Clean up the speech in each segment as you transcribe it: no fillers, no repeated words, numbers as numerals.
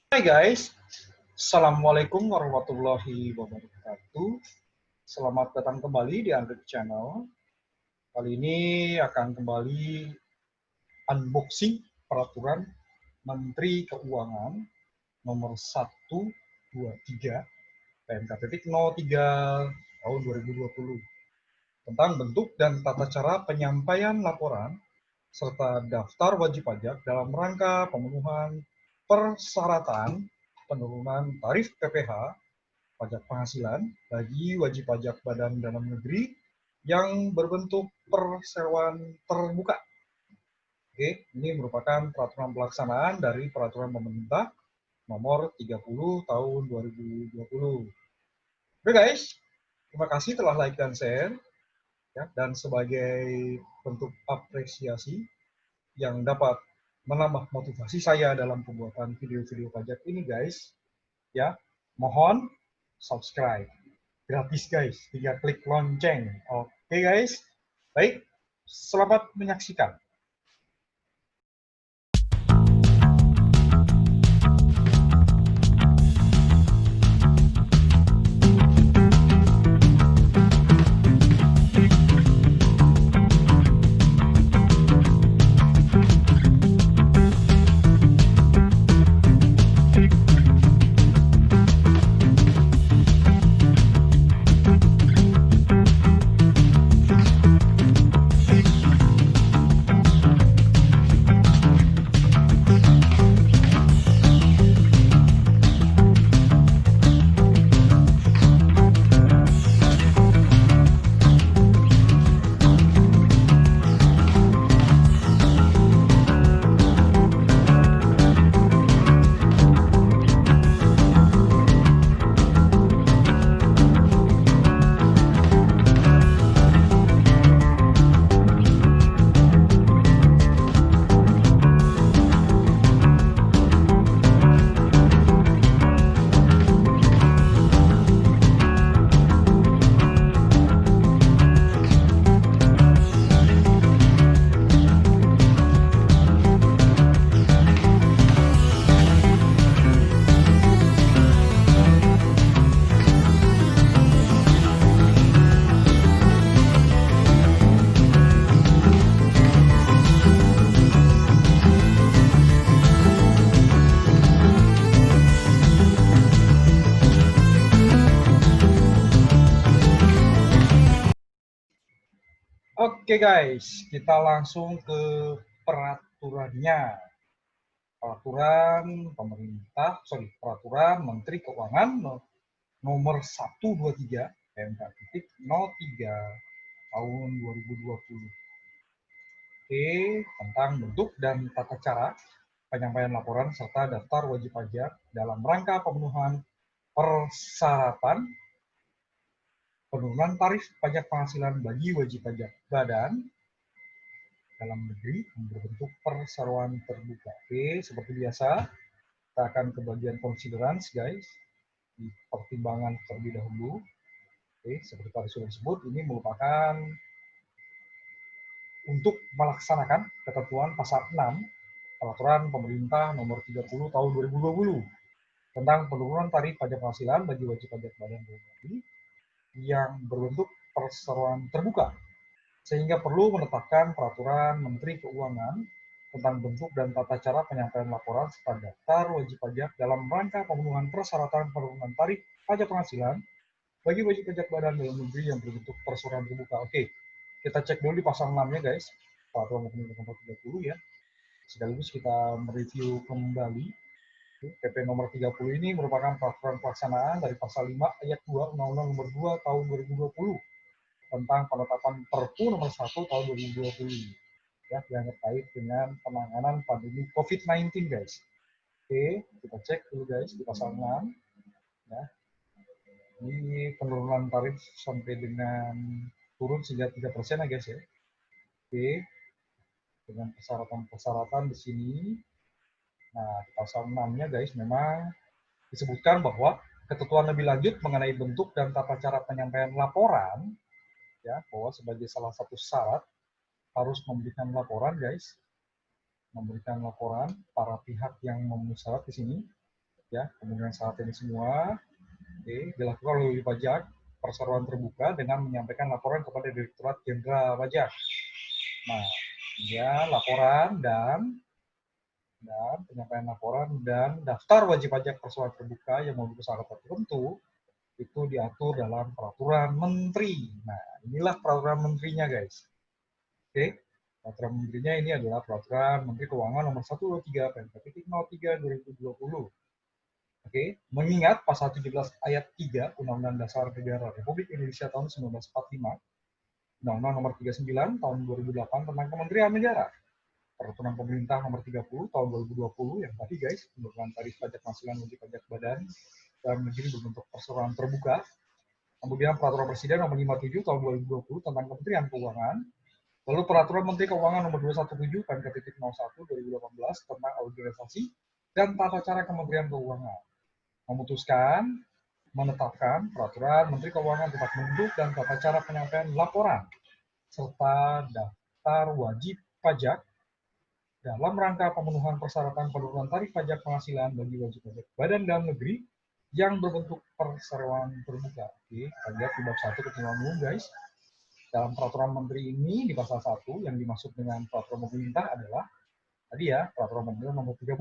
Hai guys, Assalamualaikum warahmatullahi wabarakatuh. Selamat datang kembali di Android Channel. Kali ini akan kembali unboxing peraturan Menteri Keuangan nomor 123 PMK.03 tahun 2020 tentang bentuk dan tata cara penyampaian laporan serta daftar wajib pajak dalam rangka pemenuhan persyaratan penurunan tarif PPh pajak penghasilan bagi wajib pajak badan dalam negeri yang berbentuk perseroan terbuka. Oke, ini merupakan peraturan pelaksanaan dari peraturan pemerintah nomor 30 tahun 2020. Oke guys, terima kasih telah like dan share. Ya, dan sebagai bentuk apresiasi yang dapat menambah motivasi saya dalam pembuatan video-video pajak ini guys, ya mohon subscribe gratis guys, tinggal klik lonceng. Oke guys, baik, selamat menyaksikan. Oke guys, kita langsung ke peraturannya. Peraturan Menteri Keuangan nomor 123 PMK.03 tahun 2020. Oke, tentang bentuk dan tata cara penyampaian laporan serta daftar wajib pajak dalam rangka pemenuhan persyaratan penurunan tarif pajak penghasilan bagi wajib pajak badan dalam negeri yang berbentuk perseroan terbuka. Oke, seperti biasa, kita akan ke bagian considerance, guys. Di pertimbangan terlebih dahulu. Oke, seperti tadi sudah disebut, ini merupakan untuk melaksanakan ketentuan pasal 6 Peraturan Pemerintah Nomor 30 Tahun 2020 tentang penurunan tarif pajak penghasilan bagi wajib pajak badan dalam negeri yang berbentuk perseroan terbuka, sehingga perlu menetapkan peraturan Menteri Keuangan tentang bentuk dan tata cara penyampaian laporan serta daftar wajib pajak dalam rangka pemenuhan persyaratan penurunan tarif pajak penghasilan bagi wajib pajak badan dalam negeri yang berbentuk perseroan terbuka. Oke, kita cek dulu di pasal 6-nya guys, peraturan pemerintah nomor 30 ya. Sekaligus kita mereview kembali. PP nomor 30 ini merupakan peraturan pelaksanaan dari pasal 5 ayat 2 Undang-Undang nomor 2 tahun 2020 tentang penetapan Perpu nomor 1 tahun 2020 ya, yang terkait dengan penanganan pandemi COVID-19 guys. Oke, kita cek dulu guys di pasal 6 ya. Ini penurunan tarif sampai dengan turun sehingga 3% ya guys ya. Oke, dengan persyaratan-persyaratan di sini. Nah, di pasal 6-nya guys memang disebutkan bahwa ketentuan lebih lanjut mengenai bentuk dan tata cara penyampaian laporan ya, bahwa sebagai salah satu syarat harus memberikan laporan guys, memberikan laporan para pihak yang memenuhi syarat di sini Ya, kemudian saat ini semua dilakukan oleh pajak perseroan terbuka dengan menyampaikan laporan kepada Direktorat Jenderal Pajak. Nah, kemudian laporan dan penyampaian laporan dan daftar wajib pajak perseroan terbuka yang memenuhi syarat tertentu itu diatur dalam peraturan menteri. Nah, inilah peraturan menterinya, guys. Oke, peraturan menterinya ini adalah peraturan Menteri Keuangan nomor 123 PMK.03 2020. Oke, mengingat pasal 17 ayat 3 Undang-Undang Dasar Negara Republik Indonesia tahun 1945, Undang-Undang nomor 39 tahun 2008 tentang Kementerian Negara, Peraturan Pemerintah nomor 30 tahun 2020 yang tadi guys, penurunan tarif pajak penghasilan wajib pajak badan dalam negeri berbentuk perseroan terbuka. Kemudian Peraturan Presiden nomor 57 tahun 2020 tentang Kementerian Keuangan. Lalu Peraturan Menteri Keuangan nomor 217 PMK.01 2018 tentang organisasi dan tata cara Kementerian Keuangan. Memutuskan menetapkan peraturan Menteri Keuangan tentang bentuk dan tata cara penyampaian laporan serta daftar wajib pajak dalam rangka pemenuhan persyaratan penurunan tarif pajak penghasilan bagi wajib pajak badan dalam negeri yang berbentuk perseroan terbuka. Oke, kita lihat di bab 1 ketentuan umum, guys. Dalam peraturan menteri ini di pasal 1 yang dimaksud dengan peraturan pemerintah adalah tadi ya, peraturan pemerintah nomor 30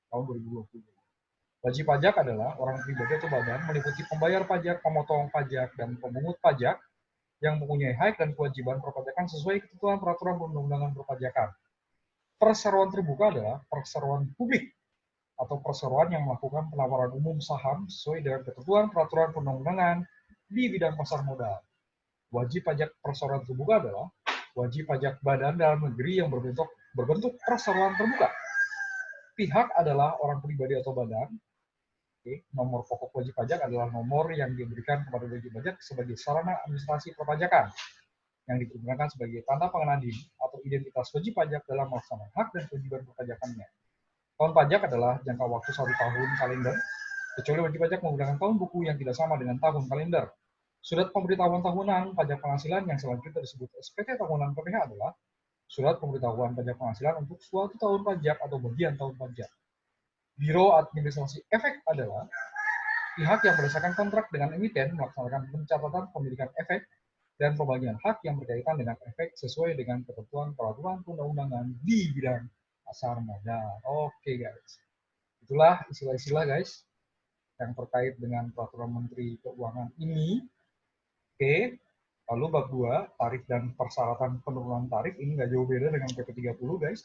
tahun 2020. Wajib pajak adalah orang pribadi atau badan meliputi pembayar pajak, pemotong pajak, dan pemungut pajak yang mempunyai hak dan kewajiban perpajakan sesuai ketentuan peraturan perundang-undangan perpajakan. Perseroan terbuka adalah perseroan publik atau perseroan yang melakukan penawaran umum saham sesuai dengan ketentuan peraturan perundang-undangan di bidang pasar modal. Wajib pajak perseroan terbuka adalah wajib pajak badan dalam negeri yang berbentuk perseroan terbuka. Pihak adalah orang pribadi atau badan. Nomor pokok wajib pajak adalah nomor yang diberikan kepada wajib pajak sebagai sarana administrasi perpajakan yang digunakan sebagai tanda pengenaan diri atau identitas wajib pajak dalam melaksanakan hak dan kewajiban perpajakannya. Tahun pajak adalah jangka waktu 1 tahun kalender, kecuali wajib pajak menggunakan tahun buku yang tidak sama dengan tahun kalender. Surat pemberitahuan tahunan pajak penghasilan yang selanjutnya disebut SPT tahunan PPh adalah surat pemberitahuan pajak penghasilan untuk suatu tahun pajak atau bagian tahun pajak. Biro Administrasi Efek adalah pihak yang berdasarkan kontrak dengan emiten melaksanakan pencatatan pemilikan efek dan pembagian hak yang berkaitan dengan efek sesuai dengan ketentuan peraturan perundang-undangan di bidang pasar modal. Oke guys, itulah istilah-istilah guys yang terkait dengan peraturan Menteri Keuangan ini. Oke, lalu bab 2, tarif dan persyaratan penurunan tarif ini nggak jauh beda dengan PP 30 guys.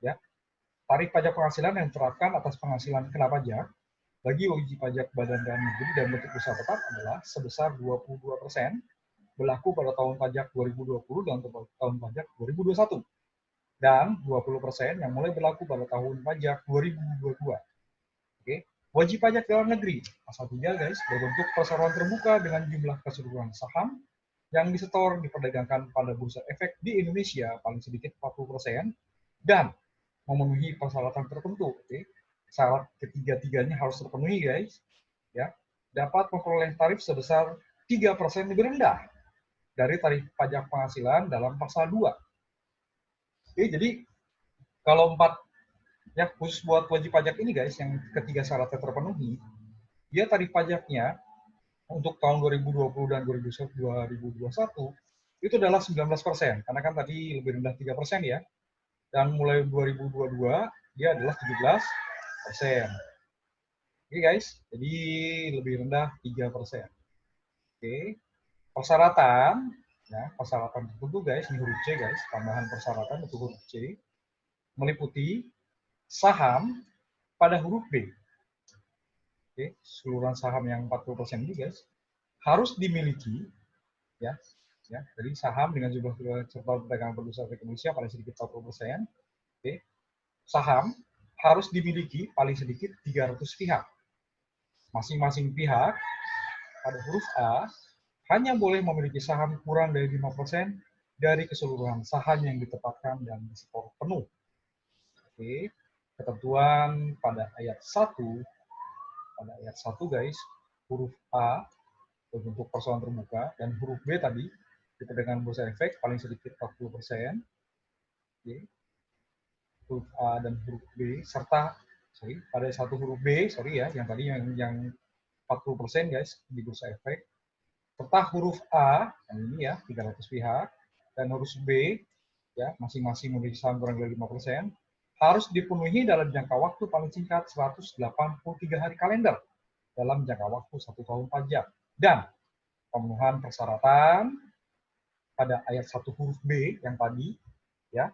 Ya, tarif pajak penghasilan yang diterapkan atas penghasilan kena pajak bagi wajib pajak badan dalam negeri dan bentuk usaha tetap adalah sebesar 22%, berlaku pada tahun pajak 2020 dan tahun pajak 2021, dan 20% yang mulai berlaku pada tahun pajak 2022. Oke, wajib pajak dalam negeri, pasal 3 guys, berbentuk perseroan terbuka dengan jumlah keseluruhan saham yang disetor diperdagangkan pada bursa efek di Indonesia paling sedikit 40% dan memenuhi persyaratan tertentu. Oke. Syarat ketiga-tiganya harus terpenuhi guys. Ya, dapat memperoleh tarif sebesar 3% lebih rendah dari tarif pajak penghasilan dalam pasal 2. Oke, jadi kalau 4 ya khusus buat wajib pajak ini guys yang ketiga syaratnya terpenuhi, dia tarif pajaknya untuk tahun 2020 dan 2021 itu adalah 19%, karena kan tadi lebih rendah 3% ya. Dan mulai 2022 dia adalah 17%. Oke guys, jadi lebih rendah 3%. Oke, persyaratan, ya persyaratan tertentu guys, ini huruf C guys, tambahan persyaratan itu huruf C, meliputi saham pada huruf B. Oke, seluruhan saham yang 40% ini guys, harus dimiliki, ya, jadi saham dengan jumlah serta perdagangan bursa efek Indonesia paling sedikit 40%. Oke, saham harus dimiliki paling sedikit 300 pihak. Masing-masing pihak pada huruf A hanya boleh memiliki saham kurang dari 5% dari keseluruhan saham yang ditetapkan dan disetor penuh. Oke, ketentuan pada ayat 1, guys, huruf A berbentuk persoalan terbuka dan huruf B tadi di perdagangan bursa efek paling sedikit 40%. Oke. Huruf A dan huruf B serta pada satu huruf B, sorry ya, yang tadi yang 40% guys di bursa efek, serta huruf A, yang ini ya 300 pihak, dan huruf B, ya masing-masing memiliki saham kurang dari 5%, harus dipenuhi dalam jangka waktu paling singkat 183 hari kalender dalam jangka waktu 1 tahun pajak. Dan pemenuhan persyaratan pada ayat 1 huruf B yang tadi, ya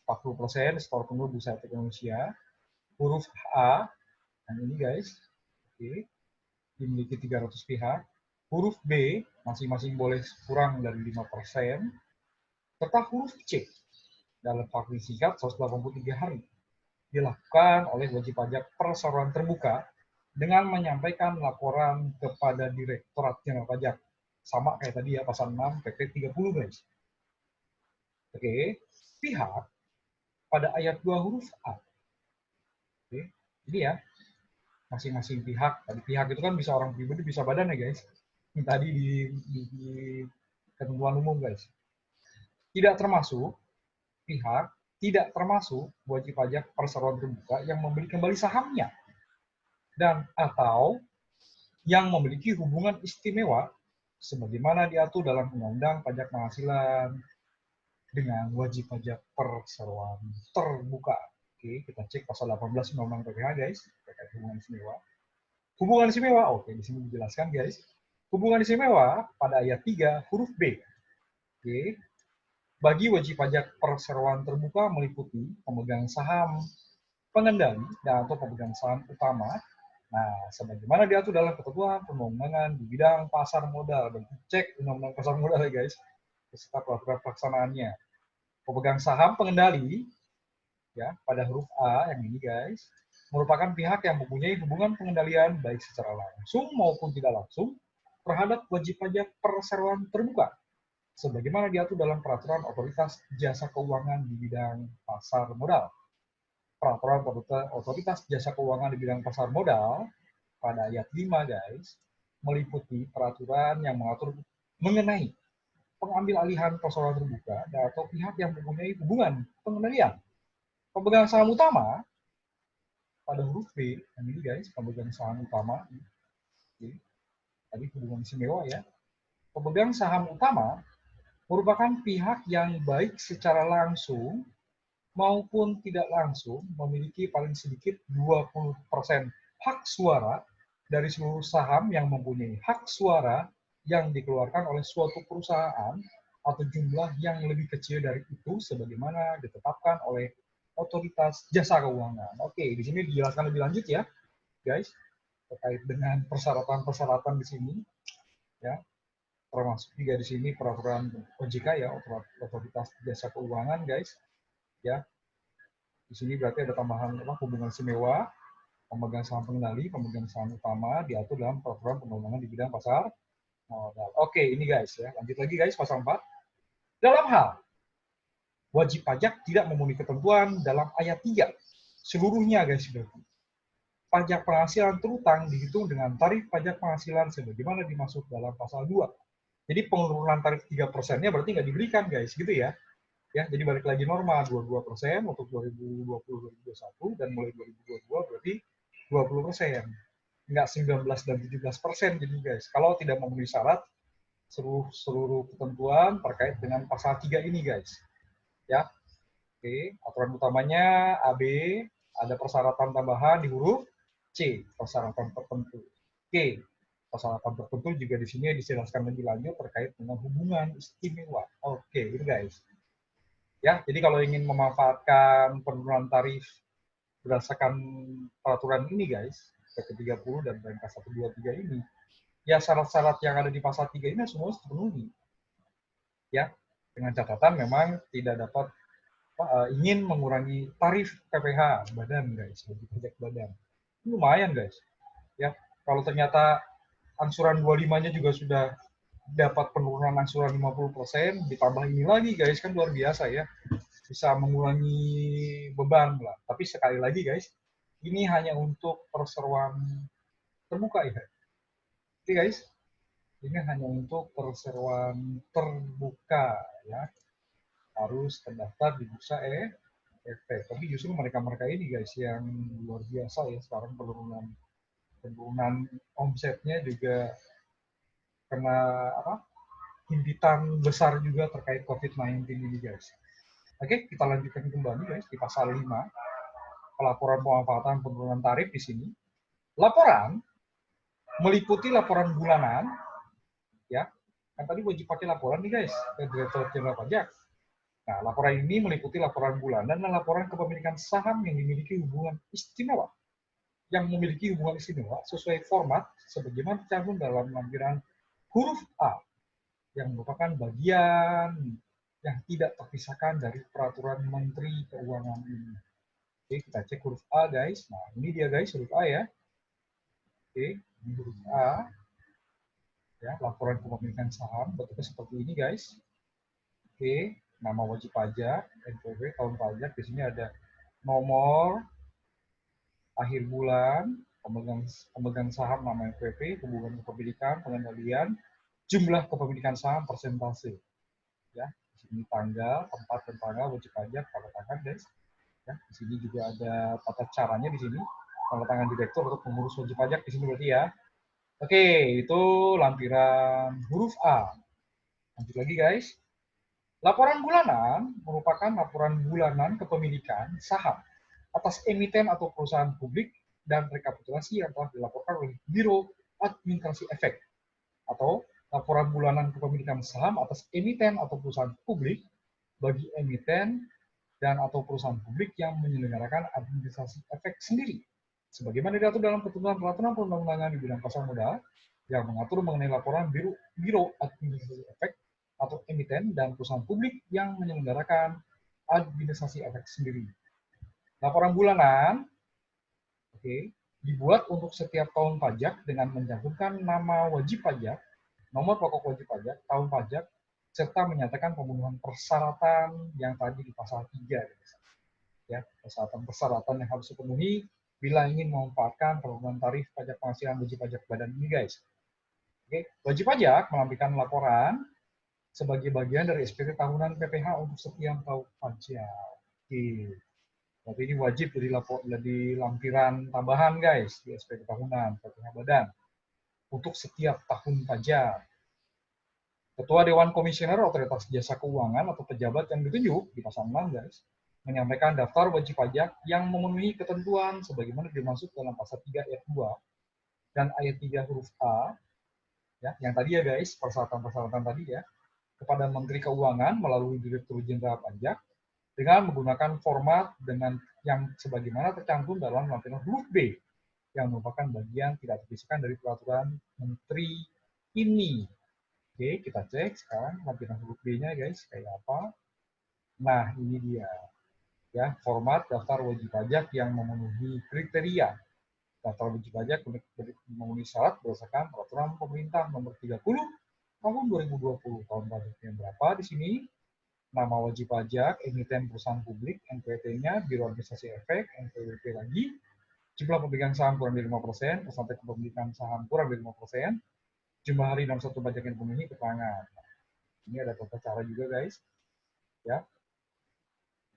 40% store penuh bursa efek Indonesia, huruf A, yang ini guys, oke, dimiliki 300 pihak, huruf B masing-masing boleh kurang dari 5%, serta huruf C dalam waktu singkat 183 hari dilakukan oleh wajib pajak perseroan terbuka dengan menyampaikan laporan kepada Direktorat Jenderal Pajak. Sama kayak tadi ya, pasal 6 PP 30 guys. Oke, pihak pada ayat 2 huruf A. Oke, ini ya, masing-masing pihak. Tadi pihak itu kan bisa orang pribadi, bisa badan ya guys. Ini tadi di ketentuan umum guys. Tidak termasuk pihak, tidak termasuk wajib pajak perseroan terbuka yang membeli kembali sahamnya dan atau yang memiliki hubungan istimewa sebagaimana diatur dalam Undang-Undang Pajak Penghasilan dengan wajib pajak perseroan terbuka. Oke, kita cek pasal 18 Undang-Undang PPH guys, terkait hubungan istimewa. Hubungan istimewa, oke, di sini dijelaskan guys. Hubungan istimewa pada ayat 3 huruf B. Oke, bagi wajib pajak perseroan terbuka meliputi pemegang saham pengendali dan atau pemegang saham utama. Nah, sebagaimana diatur dalam ketentuan perundang-undangan di bidang pasar modal. Dan cek undang-undang pasar modal ya guys, beserta peraturan pelaksanaannya. Pemegang saham pengendali, ya pada huruf A yang ini guys, merupakan pihak yang mempunyai hubungan pengendalian baik secara langsung maupun tidak langsung terhadap wajib pajak perseroan terbuka sebagaimana diatur dalam peraturan otoritas jasa keuangan di bidang pasar modal. Peraturan otoritas jasa keuangan di bidang pasar modal pada ayat 5 guys, meliputi peraturan yang mengatur mengenai pengambil alihan perseroan terbuka atau pihak yang mempunyai hubungan pengendalian. Pemegang saham utama pada huruf B, yang ini guys, pemegang saham utama, jadi, tadi hubungan istimewa ya. Pemegang saham utama merupakan pihak yang baik secara langsung maupun tidak langsung memiliki paling sedikit 20% hak suara dari seluruh saham yang mempunyai hak suara yang dikeluarkan oleh suatu perusahaan atau jumlah yang lebih kecil dari itu sebagaimana ditetapkan oleh otoritas jasa keuangan. Oke, di sini dijelaskan lebih lanjut ya, guys, terkait dengan persyaratan-persyaratan di sini, ya, termasuk juga di sini peraturan OJK ya, otoritas jasa keuangan, guys, ya. Di sini berarti ada tambahan hubungan istimewa, pemegang saham pengendali, pemegang saham utama diatur dalam peraturan perundang-undangan di bidang pasar modal. Oke, ini guys ya. Lanjut lagi guys, pasal 4. Dalam hal wajib pajak tidak memenuhi ketentuan dalam ayat 3. Seluruhnya guys berarti. Pajak penghasilan terutang dihitung dengan tarif pajak penghasilan sebagaimana dimaksud dalam pasal 2. Jadi penurunan tarif 3%-nya berarti nggak diberikan guys, gitu ya. Ya, jadi balik lagi normal 22% untuk 2020-2021 dan mulai 2022 berarti 20%. Enggak 19 dan 17% jadi guys. Kalau tidak memenuhi syarat seluruh ketentuan terkait dengan pasal 3 ini guys. Ya. Oke, aturan utamanya AB, ada persyaratan tambahan di huruf C, persyaratan tertentu. Oke, persyaratan tertentu juga di sini dijelaskan lebih lanjut terkait dengan hubungan istimewa. Oke, itu guys. Ya, jadi kalau ingin memanfaatkan penurunan tarif berdasarkan peraturan ini guys, PP30 dan PMK 123 ini, ya syarat-syarat yang ada di pasal 3 ini semua terpenuhi. Ya, dengan catatan memang tidak dapat ingin mengurangi tarif PPh badan guys, wajib pajak badan. Ini lumayan guys. Ya, kalau ternyata angsuran 25-nya juga sudah dapat penurunan angsuran 50%, ditambah ini lagi guys, kan luar biasa ya. Bisa mengurangi beban lah. Tapi sekali lagi guys, ini hanya untuk perseroan terbuka ya. Oke guys, ini hanya untuk perseroan terbuka ya. Harus terdaftar di bursa efek. Tapi justru mereka-mereka ini guys yang luar biasa ya, sekarang penurunan omsetnya juga kena apa? Himpitan besar juga terkait COVID-19 ini guys. Oke, kita lanjutkan kembali guys di pasal 5, pelaporan pemanfaatan penurunan tarif di sini. Laporan meliputi laporan bulanan, ya. Kan tadi wajib pakai laporan nih guys ke Direktorat Jenderal Pajak. Nah, laporan ini meliputi laporan bulanan dan laporan kepemilikan saham yang memiliki hubungan istimewa sesuai format sebagaimana tercantum dalam lampiran huruf A yang merupakan bagian yang tidak terpisahkan dari peraturan Menteri Keuangan ini. Oke, kita cek huruf A guys. Nah, ini dia guys huruf A ya. Oke, ini huruf A. Ya, laporan kepemilikan saham bentuknya seperti ini guys. Oke, nama wajib pajak, NPWP, tahun pajak. Di sini ada nomor, akhir bulan, pemegang saham nama NPWP, hubungan kepemilikan, pengendalian, jumlah kepemilikan saham, persentase. Ya, di sini tanggal, tempat dan tanggal wajib pajak, tanda tangan guys. Ya, di sini juga ada tata caranya di sini, tanda tangan direktur untuk pengurus wajib pajak di sini berarti ya. Oke, itu lampiran huruf A. Lanjut lagi guys. Laporan bulanan merupakan laporan bulanan kepemilikan saham atas emiten atau perusahaan publik dan rekapitulasi yang telah dilaporkan oleh Biro Administrasi Efek, atau laporan bulanan kepemilikan saham atas emiten atau perusahaan publik bagi emiten dan atau perusahaan publik yang menyelenggarakan administrasi efek sendiri, sebagaimana diatur dalam ketentuan peraturan perundang-undangan di bidang pasar modal yang mengatur mengenai laporan Biro Administrasi Efek atau emiten dan perusahaan publik yang menyelenggarakan administrasi efek sendiri. Laporan bulanan, dibuat untuk setiap tahun pajak dengan mencantumkan nama wajib pajak, nomor pokok wajib pajak, tahun pajak, serta menyatakan pemenuhan persyaratan yang tadi di pasal 3. Ya, persyaratan yang harus dipenuhi bila ingin memanfaatkan penurunan tarif pajak penghasilan wajib pajak badan ini guys. Oke, wajib pajak melampirkan laporan sebagai bagian dari SPT tahunan PPH untuk setiap tahun pajak. Oke. Berarti ini wajib jadi lampiran tambahan guys di SPT tahunan PPH badan untuk setiap tahun pajak. Ketua Dewan Komisioner Otoritas Jasa Keuangan atau pejabat yang ditunjuk di pasal 6 guys menyampaikan daftar wajib pajak yang memenuhi ketentuan sebagaimana dimaksud dalam pasal 3 ayat 2 dan ayat 3 huruf A, ya, yang tadi ya guys, persyaratan-persyaratan tadi ya, kepada Menteri Keuangan melalui Direktur Jenderal Pajak dengan menggunakan format dengan yang sebagaimana tercantum dalam lampiran huruf B yang merupakan bagian tidak terpisahkan dari peraturan Menteri ini. Oke, kita cek sekarang lampiran huruf B-nya guys, kayak apa. Nah, ini dia. Ya, format daftar wajib pajak yang memenuhi kriteria. Daftar wajib pajak memenuhi syarat berdasarkan peraturan pemerintah nomor 30 tahun 2020. Tahun pajaknya berapa di sini? Nama wajib pajak, emiten perusahaan publik, NPWP-nya, Biro Administrasi Efek, NPWP lagi, jumlah pemegang saham kurang dari 5%, persentase kepemilikan saham kurang dari 5%, jumlah hari dalam satu pajak yang dipenuhi keterangan. Ini ada tata cara juga guys. Ya,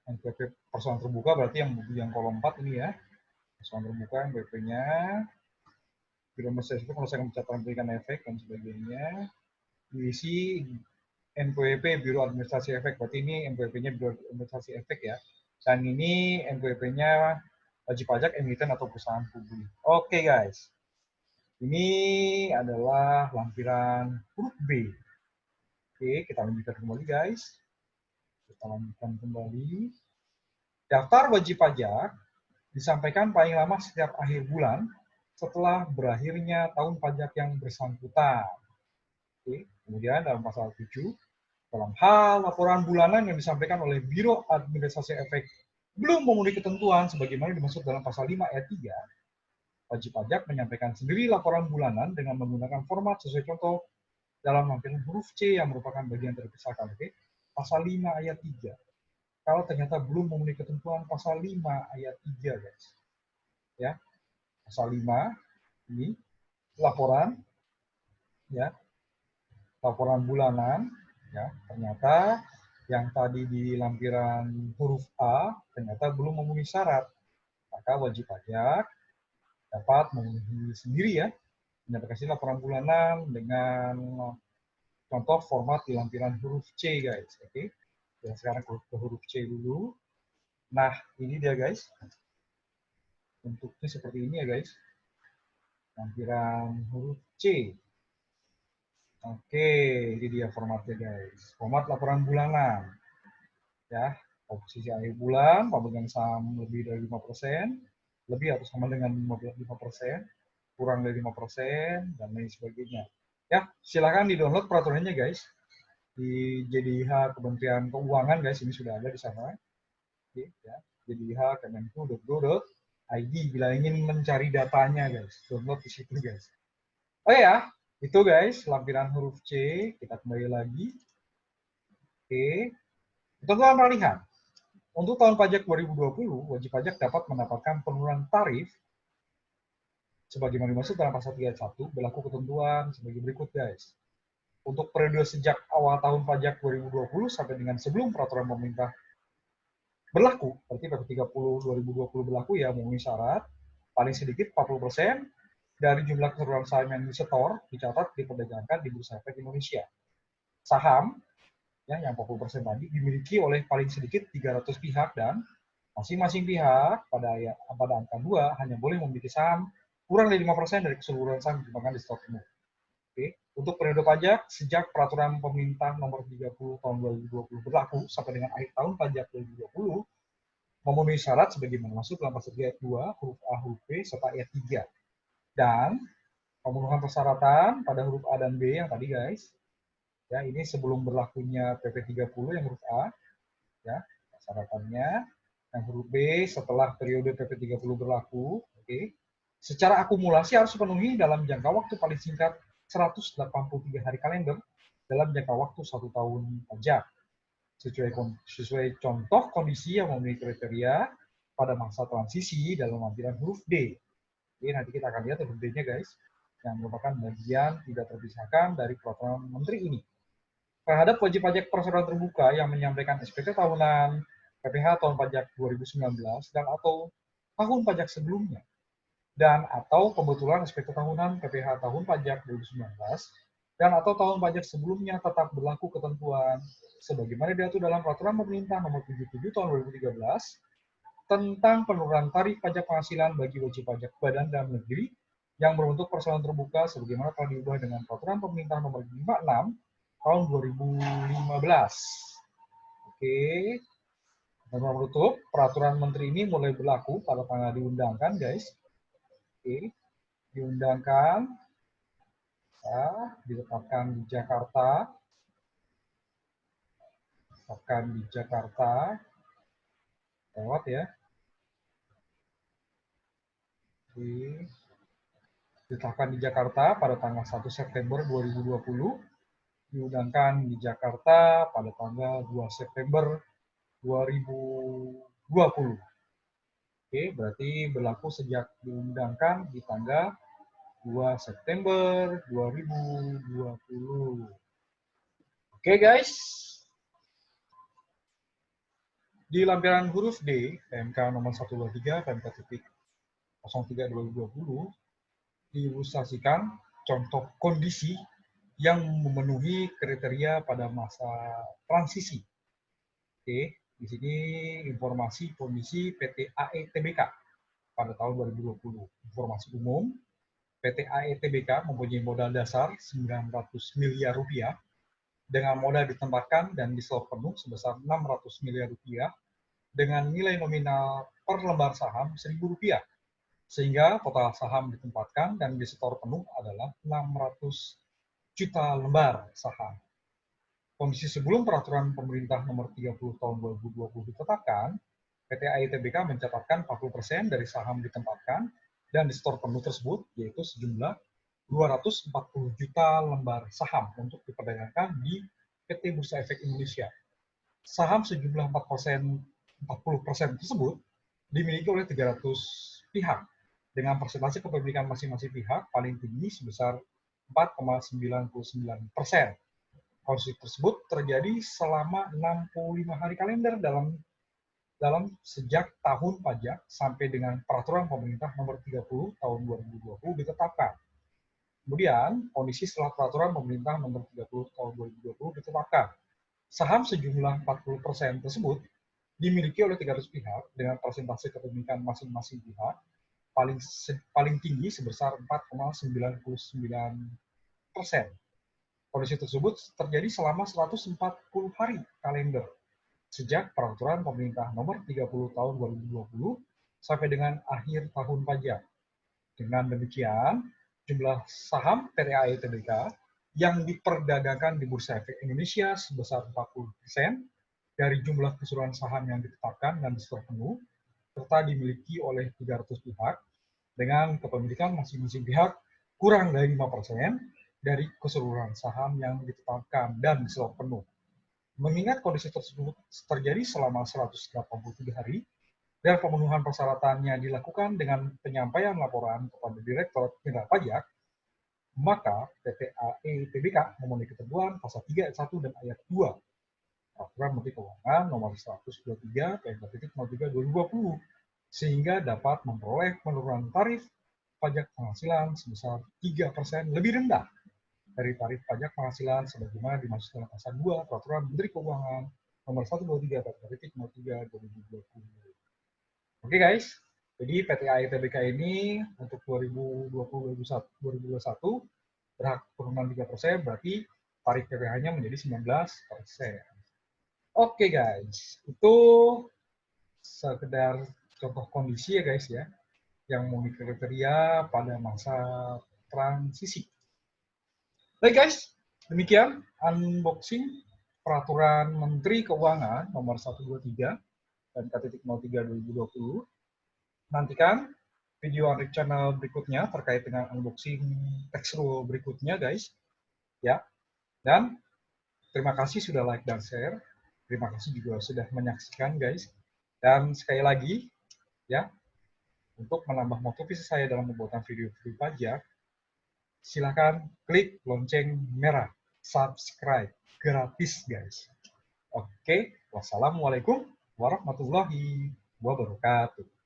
NPWP persoalan terbuka berarti yang kolom 4 ini ya. Persoalan terbuka NPWP-nya, Biro Administrasi itu menyelesaikan pencatatan pendidikan efek dan sebagainya. Diisi NPWP Biro Administrasi Efek, berarti ini NPWP-nya Biro Administrasi Efek ya. Dan ini NPWP-nya wajib pajak emiten atau perusahaan publik. Oke guys, ini adalah lampiran huruf B. Oke, kita lanjutkan kembali guys. Kita lanjutkan kembali. Daftar wajib pajak disampaikan paling lama setiap akhir bulan setelah berakhirnya tahun pajak yang bersangkutan. Oke, kemudian dalam pasal 7, dalam hal laporan bulanan yang disampaikan oleh Biro Administrasi Efek belum memenuhi ketentuan sebagaimana dimaksud dalam pasal 5 ayat 3, wajib pajak menyampaikan sendiri laporan bulanan dengan menggunakan format sesuai contoh dalam lampiran huruf C yang merupakan bagian terpisahkan. Oke, pasal 5 ayat 3. Kalau ternyata belum memenuhi ketentuan pasal 5 ayat 3 guys. Ya. Pasal 5 ini laporan ya. Laporan bulanan ya, ternyata yang tadi di lampiran huruf A ternyata belum memenuhi syarat, maka wajib pajak dapat memenuhi sendiri ya, menyampaikan laporan bulanan dengan contoh format di lampiran huruf C, guys. Oke, dan sekarang ke huruf C dulu. Nah, ini dia, guys. Bentuknya seperti ini ya, guys. Lampiran huruf C. Oke, ini dia formatnya, guys. Format laporan bulanan. Ya, posisi akhir bulan, pemegang saham lebih dari 5%, lebih atau sama dengan 5%, kurang dari 5%, dan lain sebagainya. Ya, silakan di-download peraturannya, guys. Di JDIH Kementerian Keuangan, guys, ini sudah ada di sana. Oke, ya. JDIH Kemenku.go.id bila ingin mencari datanya, guys. Download di situ, guys. Oh ya, itu guys, lampiran huruf C. Kita kembali lagi. Oke. Ketentuan peralihan. Untuk tahun pajak 2020, wajib pajak dapat mendapatkan penurunan tarif sebagaimana dimaksud dalam pasal 31, berlaku ketentuan sebagai berikut, guys. Untuk periode sejak awal tahun pajak 2020 sampai dengan sebelum peraturan pemerintah berlaku, berarti PP 30 2020 berlaku ya, memenuhi syarat, paling sedikit 40% dari jumlah keseluruhan saham yang disetor dicatat diperdagangkan di Bursa Efek Indonesia. Saham ya, yang 40% tadi dimiliki oleh paling sedikit 300 pihak dan masing-masing pihak pada angka 2 hanya boleh memiliki saham kurang dari 5% dari keseluruhan saham dikembangkan di stok penuh. Oke. Untuk periode pajak sejak peraturan pemerintah nomor 30 tahun 2020 berlaku sampai dengan akhir tahun pajak 2020 memenuhi syarat sebagaimana masuk dalam pasal 3 ayat 2 huruf A huruf B serta ayat 3. Dan pemenuhan persyaratan pada huruf A dan B yang tadi, guys. Ya, ini sebelum berlakunya PP 30 yang huruf A, ya, persyaratannya. Yang huruf B setelah periode PP 30 berlaku, oke. Secara akumulasi harus dipenuhi dalam jangka waktu paling singkat 183 hari kalender dalam jangka waktu 1 tahun pajak. Sesuai contoh kondisi yang memenuhi kriteria pada masa transisi dalam lampiran huruf D. Oke, nanti kita akan lihat huruf D-nya, guys, yang merupakan bagian tidak terpisahkan dari peraturan menteri ini. Terhadap wajib pajak perseroan terbuka yang menyampaikan SPT tahunan PPh tahun pajak 2019 dan atau tahun pajak sebelumnya dan atau pembetulan SPT tahunan PPh tahun pajak 2019 dan atau tahun pajak sebelumnya tetap berlaku ketentuan sebagaimana diatur dalam peraturan pemerintah nomor 77 tahun 2013 tentang penurunan tarif pajak penghasilan bagi wajib pajak badan dalam negeri yang berbentuk perseroan terbuka sebagaimana telah diubah dengan peraturan pemerintah nomor 56 tahun 2015. Oke. Dan menutup, peraturan menteri ini mulai berlaku pada tanggal diundangkan, guys. Oke. Diundangkan, ya, ditetapkan di Jakarta. Lewat ya. Oke. Ditetapkan di Jakarta pada tanggal 1 September 2020. Diundangkan di Jakarta pada tanggal 2 September 2020. Oke, berarti berlaku sejak diundangkan di tanggal 2 September 2020. Oke, guys. Di lampiran huruf D, PMK nomor 123, PMK.03/2020, diilustrasikan contoh kondisi yang memenuhi kriteria pada masa transisi. Oke, di sini informasi kondisi PT AE Tbk pada tahun 2020. Informasi umum, PT AE Tbk mempunyai modal dasar 900 miliar rupiah dengan modal ditempatkan dan disetor penuh sebesar 600 miliar rupiah dengan nilai nominal per lembar saham Rp1.000, sehingga total saham ditempatkan dan disetor penuh adalah 600 juta lembar saham. Kondisi sebelum peraturan pemerintah nomor 30 tahun 2020 ditetapkan, PT AE Tbk mencatatkan 40% dari saham ditempatkan dan disetor penuh tersebut, yaitu sejumlah 240 juta lembar saham untuk diperdagangkan di PT Bursa Efek Indonesia. Saham sejumlah 40% tersebut dimiliki oleh 300 pihak dengan persentase kepemilikan masing-masing pihak paling tinggi sebesar 4,99%. Kondisi tersebut terjadi selama 65 hari kalender dalam sejak tahun pajak sampai dengan peraturan pemerintah nomor 30 tahun 2020 ditetapkan. Kemudian, kondisi setelah peraturan pemerintah nomor 30 tahun 2020 ditetapkan. Saham sejumlah 40% tersebut dimiliki oleh 300 pihak dengan persentase kepemilikan masing-masing pihak paling tinggi sebesar 4,99%. Kondisi tersebut terjadi selama 140 hari kalender sejak peraturan pemerintah nomor 30 tahun 2020 sampai dengan akhir tahun pajak. Dengan demikian, jumlah saham PT AE Tbk yang diperdagangkan di Bursa Efek Indonesia sebesar 40% dari jumlah keseluruhan saham yang ditetapkan dan disetor penuh, serta dimiliki oleh 300 pihak, dengan kepemilikan masing-masing pihak kurang dari 5% dari keseluruhan saham yang ditetapkan dan disetor penuh. Mengingat kondisi tersebut terjadi selama 183 hari, dan pemenuhan persyaratannya dilakukan dengan penyampaian laporan kepada Direktorat Jenderal Pajak, maka PT AE Tbk memenuhi ketentuan pasal 3 ayat 1 dan ayat 2 Peraturan Menteri Keuangan nomor 123 PMK.03 2020 sehingga dapat memperoleh penurunan tarif pajak penghasilan sebesar 3% lebih rendah dari tarif pajak penghasilan sebagaimana dimaksud dalam pasal 2 Peraturan Menteri Keuangan nomor 123 PMK.03 2020. Oke guys, jadi PT AE Tbk ini untuk 2020-2021 berhak penurunan 3%, berarti tarif PPh-nya menjadi 19%. Oke guys, itu sekedar contoh kondisi ya guys ya, yang memenuhi kriteria pada masa transisi. Baik guys, demikian unboxing Peraturan Menteri Keuangan nomor 123 dan K.03 2020. Nantikan video Andrik Channel berikutnya terkait dengan unboxing textile berikutnya guys. Ya. Dan terima kasih sudah like dan share. Terima kasih juga sudah menyaksikan guys. Dan sekali lagi ya, untuk menambah motivasi saya dalam pembuatan video-video pajak, silakan klik lonceng merah, subscribe gratis guys. Oke, wassalamualaikum warahmatullahi wabarakatuh.